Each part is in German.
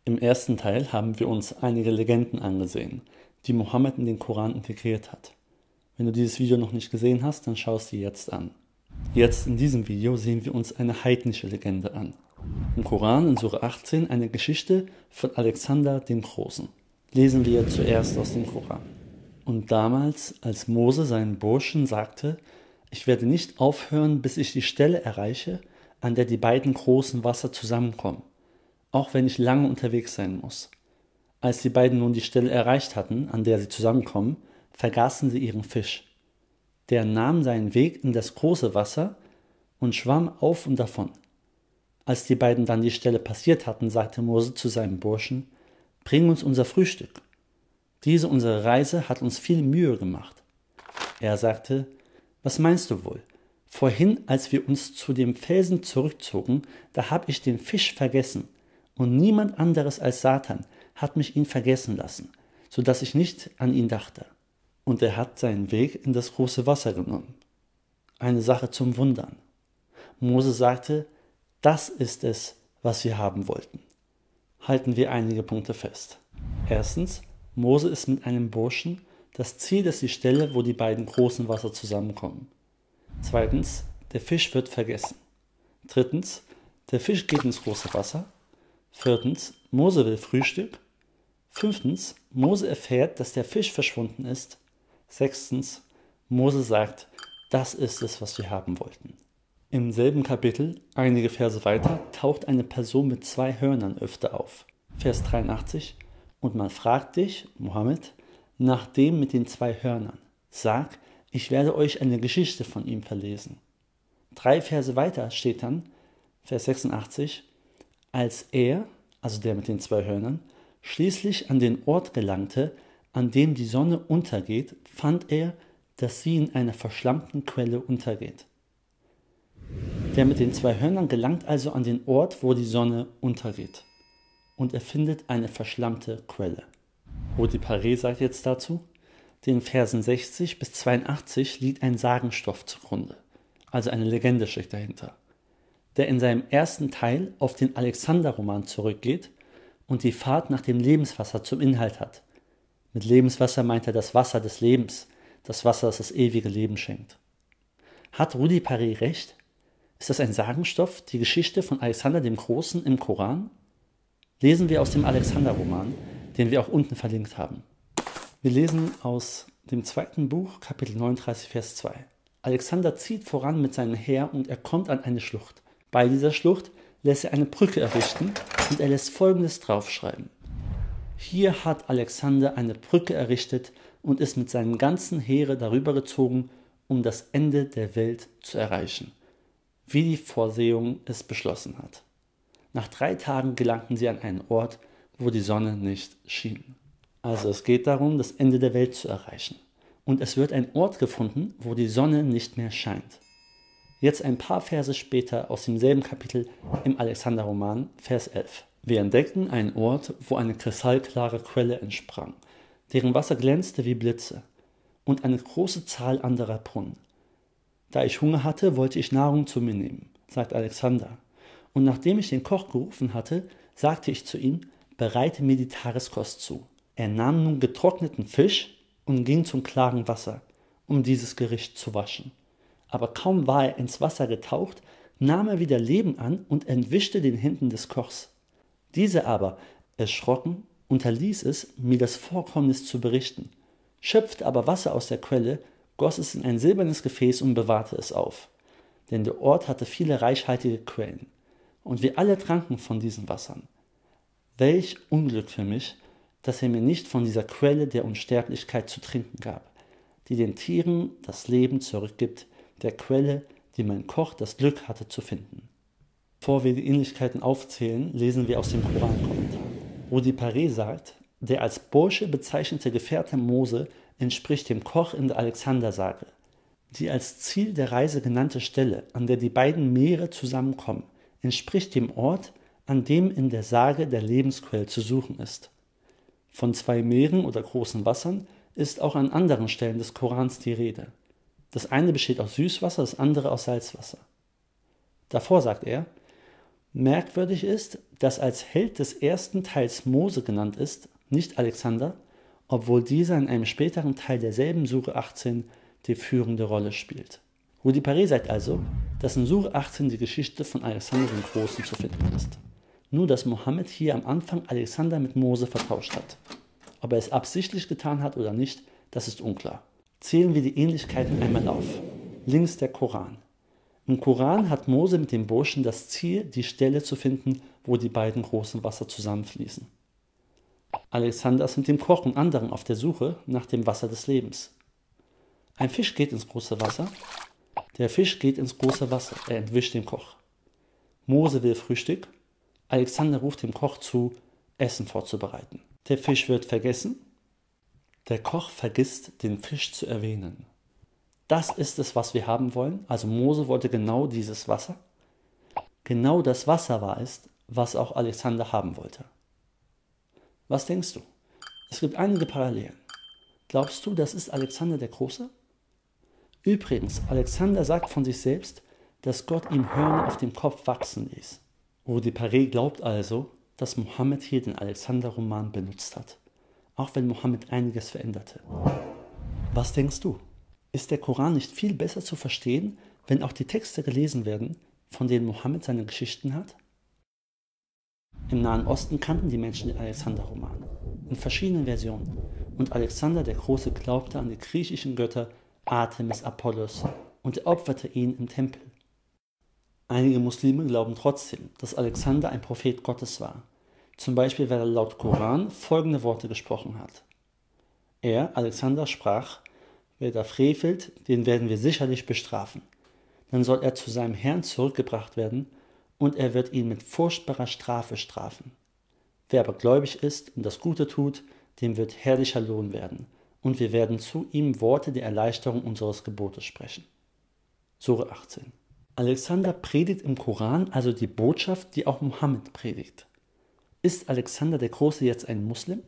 Im ersten Teil haben wir uns einige Legenden angesehen, die Mohammed in den Koran integriert hat. Wenn du dieses Video noch nicht gesehen hast, dann schau es dir jetzt an. Jetzt in diesem Video sehen wir uns eine heidnische Legende an. Im Koran in Sure 18 eine Geschichte von Alexander dem Großen. Lesen wir zuerst aus dem Koran. Und damals, als Mose seinen Burschen sagte, ich werde nicht aufhören, bis ich die Stelle erreiche, an der die beiden großen Wasser zusammenkommen, auch wenn ich lange unterwegs sein muss. Als die beiden nun die Stelle erreicht hatten, an der sie zusammenkommen, vergaßen sie ihren Fisch. Der nahm seinen Weg in das große Wasser und schwamm auf und davon. Als die beiden dann die Stelle passiert hatten, sagte Mose zu seinem Burschen, bring uns unser Frühstück. Diese unsere Reise hat uns viel Mühe gemacht. Er sagte, was meinst du wohl? Vorhin, als wir uns zu dem Felsen zurückzogen, da habe ich den Fisch vergessen, und niemand anderes als Satan hat mich ihn vergessen lassen, so dass ich nicht an ihn dachte. Und er hat seinen Weg in das große Wasser genommen. Eine Sache zum Wundern. Mose sagte, das ist es, was wir haben wollten. Halten wir einige Punkte fest. Erstens, Mose ist mit einem Burschen. Das Ziel ist die Stelle, wo die beiden großen Wasser zusammenkommen. Zweitens, der Fisch wird vergessen. Drittens, der Fisch geht ins große Wasser. Viertens, Mose will Frühstück. Fünftens, Mose erfährt, dass der Fisch verschwunden ist. Sechstens, Mose sagt, das ist es, was wir haben wollten. Im selben Kapitel, einige Verse weiter, taucht eine Person mit 2 Hörnern öfter auf. Vers 83, und man fragt dich, Mohammed, nach dem mit den 2 Hörnern. Sag, ich werde euch eine Geschichte von ihm verlesen. 3 Verse weiter steht dann, Vers 86, als er, also der mit den 2 Hörnern, schließlich an den Ort gelangte, an dem die Sonne untergeht, fand er, dass sie in einer verschlammten Quelle untergeht. Der mit den 2 Hörnern gelangt also an den Ort, wo die Sonne untergeht. Und er findet eine verschlammte Quelle. Rudi Paré sagt jetzt dazu, den Versen 60 bis 82 liegt ein Sagenstoff zugrunde, also eine Legende steckt dahinter, der in seinem ersten Teil auf den Alexander-Roman zurückgeht und die Fahrt nach dem Lebenswasser zum Inhalt hat. Mit Lebenswasser meint er das Wasser des Lebens, das Wasser, das das ewige Leben schenkt. Hat Rudi Paré recht? Ist das ein Sagenstoff, die Geschichte von Alexander dem Großen im Koran? Lesen wir aus dem Alexander-Roman, den wir auch unten verlinkt haben. Wir lesen aus dem 2. Buch, Kapitel 39, Vers 2. Alexander zieht voran mit seinem Heer und er kommt an eine Schlucht. Bei dieser Schlucht lässt er eine Brücke errichten und er lässt Folgendes draufschreiben. Hier hat Alexander eine Brücke errichtet und ist mit seinem ganzen Heere darüber gezogen, um das Ende der Welt zu erreichen, wie die Vorsehung es beschlossen hat. Nach 3 Tagen gelangten sie an einen Ort, wo die Sonne nicht schien. Also es geht darum, das Ende der Welt zu erreichen. Und es wird ein Ort gefunden, wo die Sonne nicht mehr scheint. Jetzt ein paar Verse später aus demselben Kapitel im Alexander-Roman, Vers 11. Wir entdeckten einen Ort, wo eine kristallklare Quelle entsprang, deren Wasser glänzte wie Blitze, und eine große Zahl anderer Brunnen. Da ich Hunger hatte, wollte ich Nahrung zu mir nehmen, sagt Alexander. Und nachdem ich den Koch gerufen hatte, sagte ich zu ihm, bereite mir die Tageskost zu. Er nahm nun getrockneten Fisch und ging zum klaren Wasser, um dieses Gericht zu waschen. Aber kaum war er ins Wasser getaucht, nahm er wieder Leben an und entwischte den Händen des Kochs. Dieser aber, erschrocken, unterließ es, mir das Vorkommnis zu berichten, schöpfte aber Wasser aus der Quelle, goss es in ein silbernes Gefäß und bewahrte es auf. Denn der Ort hatte viele reichhaltige Quellen. Und wir alle tranken von diesen Wassern. Welch Unglück für mich, dass er mir nicht von dieser Quelle der Unsterblichkeit zu trinken gab, die den Tieren das Leben zurückgibt, der Quelle, die mein Koch das Glück hatte zu finden. Bevor wir die Ähnlichkeiten aufzählen, lesen wir aus dem Koran-Kommentar. Rudi Paré sagt, der als Bursche bezeichnete Gefährte Mose entspricht dem Koch in der Alexander-Sage. Die als Ziel der Reise genannte Stelle, an der die beiden Meere zusammenkommen, entspricht dem Ort, an dem in der Sage der Lebensquelle zu suchen ist. Von 2 Meeren oder großen Wassern ist auch an anderen Stellen des Korans die Rede. Das eine besteht aus Süßwasser, das andere aus Salzwasser. Davor sagt er, Merkwürdig ist, dass als Held des ersten Teils Mose genannt ist, nicht Alexander, obwohl dieser in einem späteren Teil derselben Sure 18 die führende Rolle spielt. Rudi Paré sagt also, dass in Sure 18 die Geschichte von Alexander dem Großen zu finden ist. Nur dass Mohammed hier am Anfang Alexander mit Mose vertauscht hat. Ob er es absichtlich getan hat oder nicht, das ist unklar. Zählen wir die Ähnlichkeiten einmal auf. Links der Koran. Im Koran hat Mose mit dem Burschen das Ziel, die Stelle zu finden, wo die beiden großen Wasser zusammenfließen. Alexander ist mit dem Koch und anderen auf der Suche nach dem Wasser des Lebens. Ein Fisch geht ins große Wasser. Der Fisch geht ins große Wasser. Er entwischt den Koch. Mose will Frühstück. Alexander ruft dem Koch zu, Essen vorzubereiten. Der Fisch wird vergessen. Der Koch vergisst, den Fisch zu erwähnen. Das ist es, was wir haben wollen. Also Mose wollte genau dieses Wasser. Genau das Wasser war es, was auch Alexander haben wollte. Was denkst du? Es gibt einige Parallelen. Glaubst du, das ist Alexander der Große? Übrigens, Alexander sagt von sich selbst, dass Gott ihm Hörner auf dem Kopf wachsen ließ. Rudi Paré glaubt also, dass Mohammed hier den Alexander-Roman benutzt hat, auch wenn Mohammed einiges veränderte. Was denkst du? Ist der Koran nicht viel besser zu verstehen, wenn auch die Texte gelesen werden, von denen Mohammed seine Geschichten hat? Im Nahen Osten kannten die Menschen den Alexander-Roman, in verschiedenen Versionen, und Alexander der Große glaubte an die griechischen Götter Artemis, Apollos und er opferte ihn im Tempel. Einige Muslime glauben trotzdem, dass Alexander ein Prophet Gottes war, zum Beispiel weil er laut Koran folgende Worte gesprochen hat. Er, Alexander, sprach, wer da frevelt, den werden wir sicherlich bestrafen. Dann soll er zu seinem Herrn zurückgebracht werden und er wird ihn mit furchtbarer Strafe strafen. Wer aber gläubig ist und das Gute tut, dem wird herrlicher Lohn werden und wir werden zu ihm Worte der Erleichterung unseres Gebotes sprechen. Sure 18. Alexander predigt im Koran also die Botschaft, die auch Mohammed predigt. Ist Alexander der Große jetzt ein Muslim?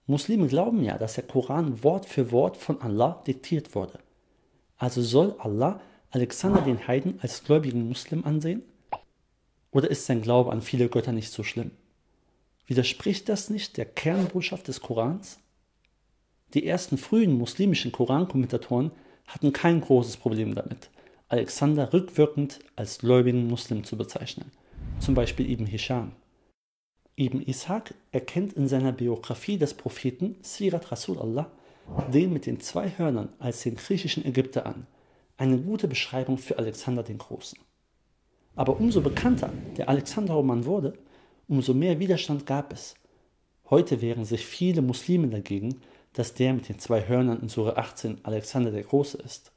Muslime glauben ja, dass der Koran Wort für Wort von Allah diktiert wurde. Also soll Allah Alexander den Heiden als gläubigen Muslim ansehen? Oder ist sein Glaube an viele Götter nicht so schlimm? Widerspricht das nicht der Kernbotschaft des Korans? Die ersten frühen muslimischen Korankommentatoren hatten kein großes Problem damit, Alexander rückwirkend als gläubigen Muslim zu bezeichnen, zum Beispiel Ibn Hisham. Ibn Ishaq erkennt in seiner Biografie des Propheten Sirat Rasulallah den mit den 2 Hörnern als den griechischen Ägypter an, eine gute Beschreibung für Alexander den Großen. Aber umso bekannter der Alexander-Roman wurde, umso mehr Widerstand gab es. Heute wehren sich viele Muslime dagegen, dass der mit den 2 Hörnern in Sure 18 Alexander der Große ist,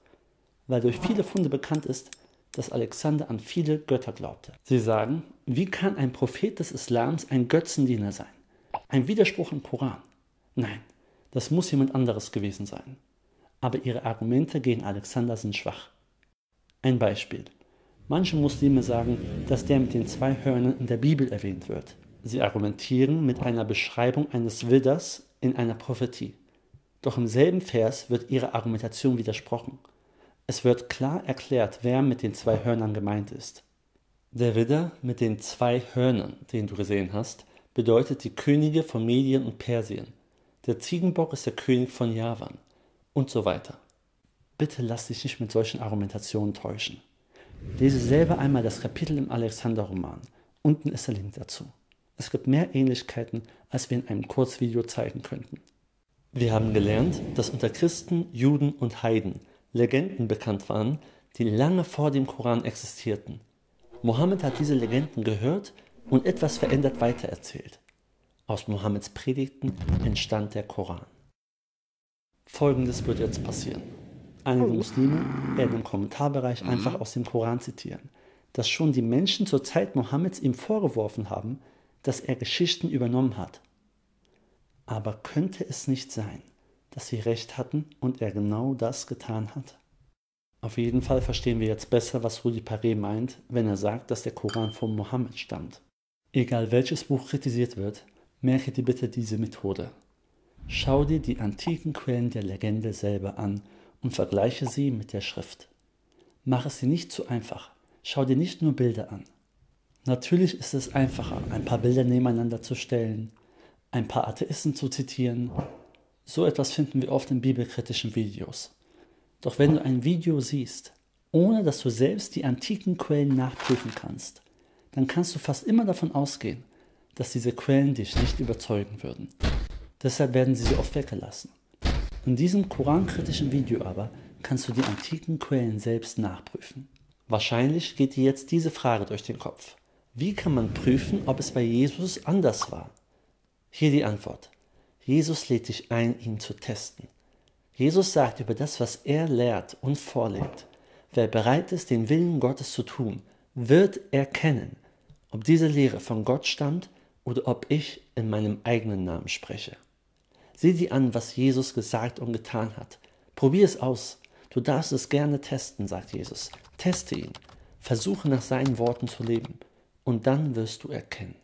weil durch viele Funde bekannt ist, dass Alexander an viele Götter glaubte. Sie sagen, wie kann ein Prophet des Islams ein Götzendiener sein? Ein Widerspruch im Koran. Nein, das muss jemand anderes gewesen sein. Aber ihre Argumente gegen Alexander sind schwach. Ein Beispiel. Manche Muslime sagen, dass der mit den 2 Hörnern in der Bibel erwähnt wird. Sie argumentieren mit einer Beschreibung eines Widders in einer Prophetie. Doch im selben Vers wird ihre Argumentation widersprochen. Es wird klar erklärt, wer mit den 2 Hörnern gemeint ist. Der Widder mit den 2 Hörnern, den du gesehen hast, bedeutet die Könige von Medien und Persien. Der Ziegenbock ist der König von Javan und so weiter. Bitte lass dich nicht mit solchen Argumentationen täuschen. Lese selber einmal das Kapitel im Alexander-Roman. Unten ist der Link dazu. Es gibt mehr Ähnlichkeiten, als wir in einem Kurzvideo zeigen könnten. Wir haben gelernt, dass unter Christen, Juden und Heiden Legenden bekannt waren, die lange vor dem Koran existierten. Mohammed hat diese Legenden gehört und etwas verändert weitererzählt. Aus Mohammeds Predigten entstand der Koran. Folgendes wird jetzt passieren. Einige Muslime werden im Kommentarbereich einfach aus dem Koran zitieren, dass schon die Menschen zur Zeit Mohammeds ihm vorgeworfen haben, dass er Geschichten übernommen hat. Aber könnte es nicht sein, dass sie recht hatten und er genau das getan hat? Auf jeden Fall verstehen wir jetzt besser, was Rudi Paré meint, wenn er sagt, dass der Koran von Mohammed stammt. Egal welches Buch kritisiert wird, merke dir bitte diese Methode. Schau dir die antiken Quellen der Legende selber an und vergleiche sie mit der Schrift. Mach es dir nicht zu einfach. Schau dir nicht nur Bilder an. Natürlich ist es einfacher, ein paar Bilder nebeneinander zu stellen, ein paar Atheisten zu zitieren. So etwas finden wir oft in bibelkritischen Videos. Doch wenn du ein Video siehst, ohne dass du selbst die antiken Quellen nachprüfen kannst, dann kannst du fast immer davon ausgehen, dass diese Quellen dich nicht überzeugen würden. Deshalb werden sie so oft weggelassen. In diesem korankritischen Video aber kannst du die antiken Quellen selbst nachprüfen. Wahrscheinlich geht dir jetzt diese Frage durch den Kopf. Wie kann man prüfen, ob es bei Jesus anders war? Hier die Antwort. Jesus lädt dich ein, ihn zu testen. Jesus sagt über das, was er lehrt und vorlebt. Wer bereit ist, den Willen Gottes zu tun, wird erkennen, ob diese Lehre von Gott stammt oder ob ich in meinem eigenen Namen spreche. Sieh dir an, was Jesus gesagt und getan hat. Probier es aus. Du darfst es gerne testen, sagt Jesus. Teste ihn. Versuche nach seinen Worten zu leben. Und dann wirst du erkennen.